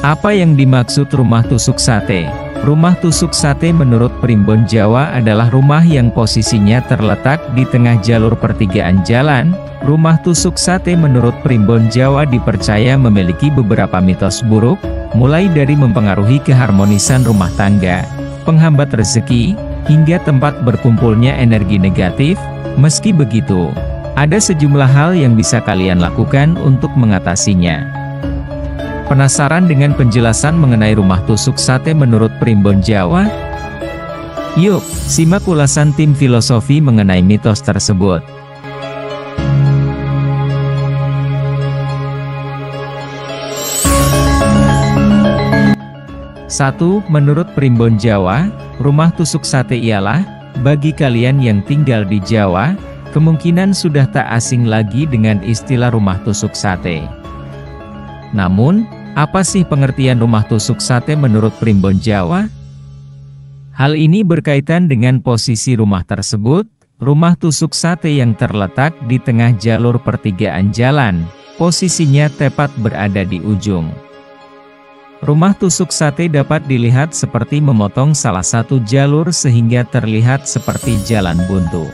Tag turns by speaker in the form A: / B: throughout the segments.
A: Apa yang dimaksud rumah tusuk sate? Rumah tusuk sate menurut Primbon Jawa adalah rumah yang posisinya terletak di tengah jalur pertigaan jalan. Rumah tusuk sate menurut Primbon Jawa dipercaya memiliki beberapa mitos buruk, mulai dari mempengaruhi keharmonisan rumah tangga, penghambat rezeki, hingga tempat berkumpulnya energi negatif. Meski begitu, ada sejumlah hal yang bisa kalian lakukan untuk mengatasinya. Penasaran dengan penjelasan mengenai rumah tusuk sate menurut Primbon Jawa? Yuk, simak ulasan tim filosofi mengenai mitos tersebut. 1. Menurut Primbon Jawa, rumah tusuk sate ialah, bagi kalian yang tinggal di Jawa, kemungkinan sudah tak asing lagi dengan istilah rumah tusuk sate. Namun, apa sih pengertian rumah tusuk sate menurut Primbon Jawa? Hal ini berkaitan dengan posisi rumah tersebut. Rumah tusuk sate yang terletak di tengah jalur pertigaan jalan, posisinya tepat berada di ujung. Rumah tusuk sate dapat dilihat seperti memotong salah satu jalur sehingga terlihat seperti jalan buntu.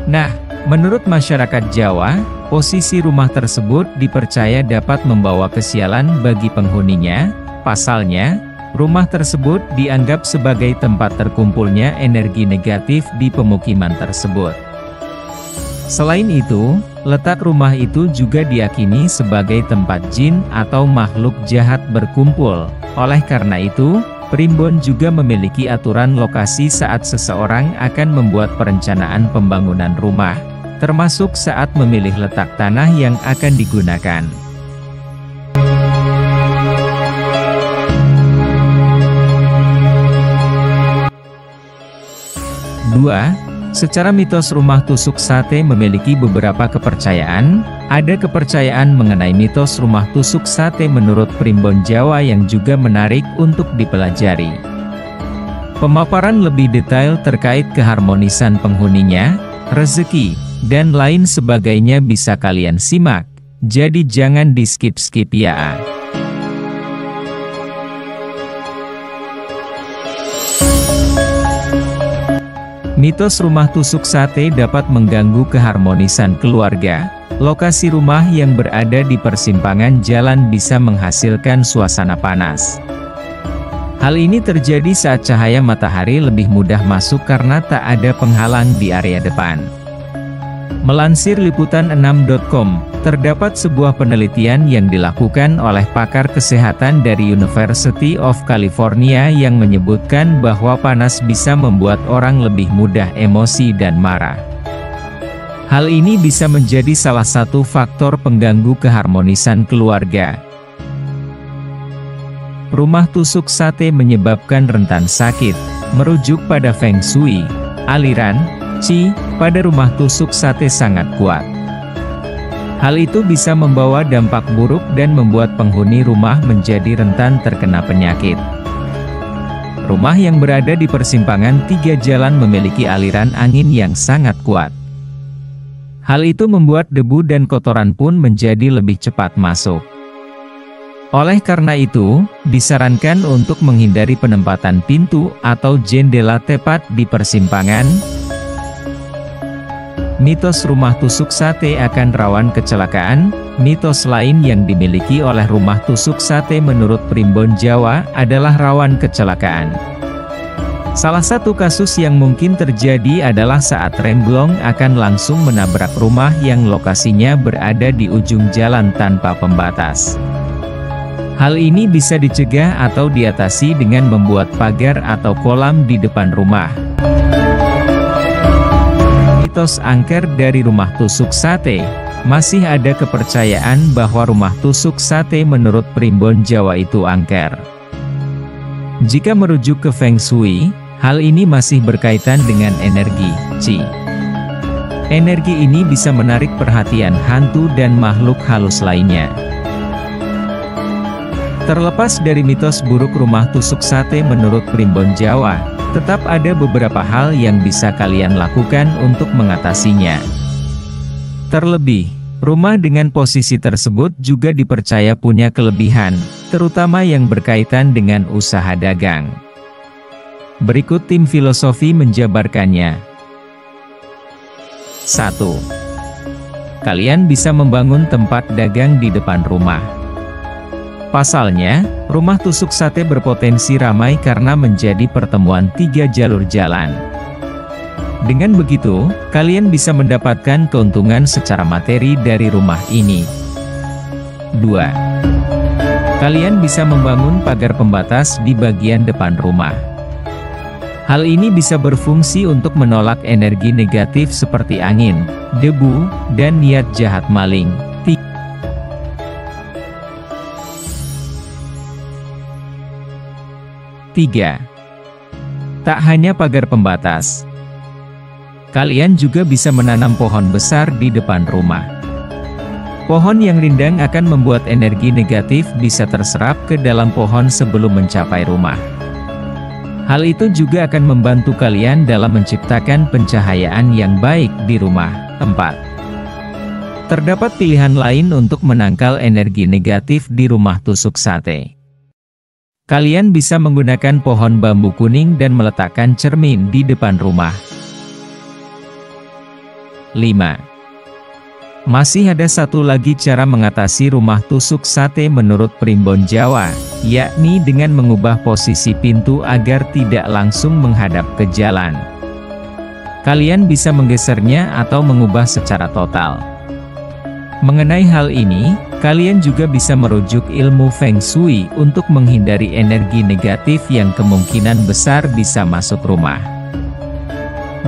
A: Nah, menurut masyarakat Jawa, posisi rumah tersebut dipercaya dapat membawa kesialan bagi penghuninya. Pasalnya, rumah tersebut dianggap sebagai tempat terkumpulnya energi negatif di pemukiman tersebut. Selain itu, letak rumah itu juga diyakini sebagai tempat jin atau makhluk jahat berkumpul. Oleh karena itu, Primbon juga memiliki aturan lokasi saat seseorang akan membuat perencanaan pembangunan rumah, termasuk saat memilih letak tanah yang akan digunakan. Dua, secara mitos rumah tusuk sate memiliki beberapa kepercayaan. Ada kepercayaan mengenai mitos rumah tusuk sate menurut Primbon Jawa yang juga menarik untuk dipelajari. Pemaparan lebih detail terkait keharmonisan penghuninya, rezeki, dan lain sebagainya bisa kalian simak, jadi jangan di skip-skip ya. Mitos rumah tusuk sate dapat mengganggu keharmonisan keluarga. Lokasi rumah yang berada di persimpangan jalan bisa menghasilkan suasana panas. Hal ini terjadi saat cahaya matahari lebih mudah masuk karena tak ada penghalang di area depan. Melansir liputan6.com, terdapat sebuah penelitian yang dilakukan oleh pakar kesehatan dari University of California yang menyebutkan bahwa panas bisa membuat orang lebih mudah emosi dan marah. Hal ini bisa menjadi salah satu faktor pengganggu keharmonisan keluarga. Rumah tusuk sate menyebabkan rentan sakit. Merujuk pada Feng Shui, aliran Qi pada rumah tusuk sate sangat kuat. Hal itu bisa membawa dampak buruk dan membuat penghuni rumah menjadi rentan terkena penyakit. Rumah yang berada di persimpangan tiga jalan memiliki aliran angin yang sangat kuat. Hal itu membuat debu dan kotoran pun menjadi lebih cepat masuk. Oleh karena itu, disarankan untuk menghindari penempatan pintu atau jendela tepat di persimpangan. Mitos rumah tusuk sate akan rawan kecelakaan. Mitos lain yang dimiliki oleh rumah tusuk sate menurut Primbon Jawa adalah rawan kecelakaan. Salah satu kasus yang mungkin terjadi adalah saat remblong akan langsung menabrak rumah yang lokasinya berada di ujung jalan tanpa pembatas. Hal ini bisa dicegah atau diatasi dengan membuat pagar atau kolam di depan rumah. Mitos angker dari rumah tusuk sate. Masih ada kepercayaan bahwa rumah tusuk sate menurut Primbon Jawa itu angker. Jika merujuk ke Feng Shui, hal ini masih berkaitan dengan energi Qi. Energi ini bisa menarik perhatian hantu dan makhluk halus lainnya. Terlepas dari mitos buruk rumah tusuk sate menurut Primbon Jawa, tetap ada beberapa hal yang bisa kalian lakukan untuk mengatasinya. Terlebih, Rumah dengan posisi tersebut juga dipercaya punya kelebihan, terutama yang berkaitan dengan usaha dagang. Berikut tim filosofi menjabarkannya. 1. Kalian bisa membangun tempat dagang di depan rumah. Pasalnya, rumah tusuk sate berpotensi ramai karena menjadi pertemuan 3 jalur jalan. Dengan begitu, kalian bisa mendapatkan keuntungan secara materi dari rumah ini. 2. Kalian bisa membangun pagar pembatas di bagian depan rumah. Hal ini bisa berfungsi untuk menolak energi negatif seperti angin, debu, dan niat jahat maling. 3. Tak hanya pagar pembatas. Kalian juga bisa menanam pohon besar di depan rumah. Pohon yang rindang akan membuat energi negatif bisa terserap ke dalam pohon sebelum mencapai rumah. Hal itu juga akan membantu kalian dalam menciptakan pencahayaan yang baik di rumah. 4. Terdapat pilihan lain untuk menangkal energi negatif di rumah tusuk sate. Kalian bisa menggunakan pohon bambu kuning dan meletakkan cermin di depan rumah. 5. Masih ada satu lagi cara mengatasi rumah tusuk sate menurut Primbon Jawa, yakni dengan mengubah posisi pintu agar tidak langsung menghadap ke jalan. Kalian bisa menggesernya atau mengubah secara total. Mengenai hal ini, kalian juga bisa merujuk ilmu Feng Shui untuk menghindari energi negatif yang kemungkinan besar bisa masuk rumah.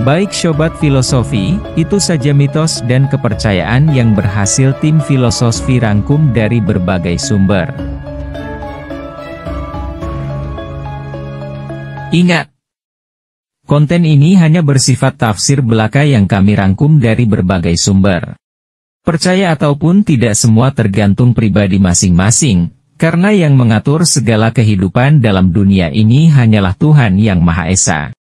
A: Baik sobat filosofi, itu saja mitos dan kepercayaan yang berhasil tim filosofi rangkum dari berbagai sumber. Ingat, konten ini hanya bersifat tafsir belaka yang kami rangkum dari berbagai sumber. Percaya ataupun tidak semua tergantung pribadi masing-masing, karena yang mengatur segala kehidupan dalam dunia ini hanyalah Tuhan Yang Maha Esa.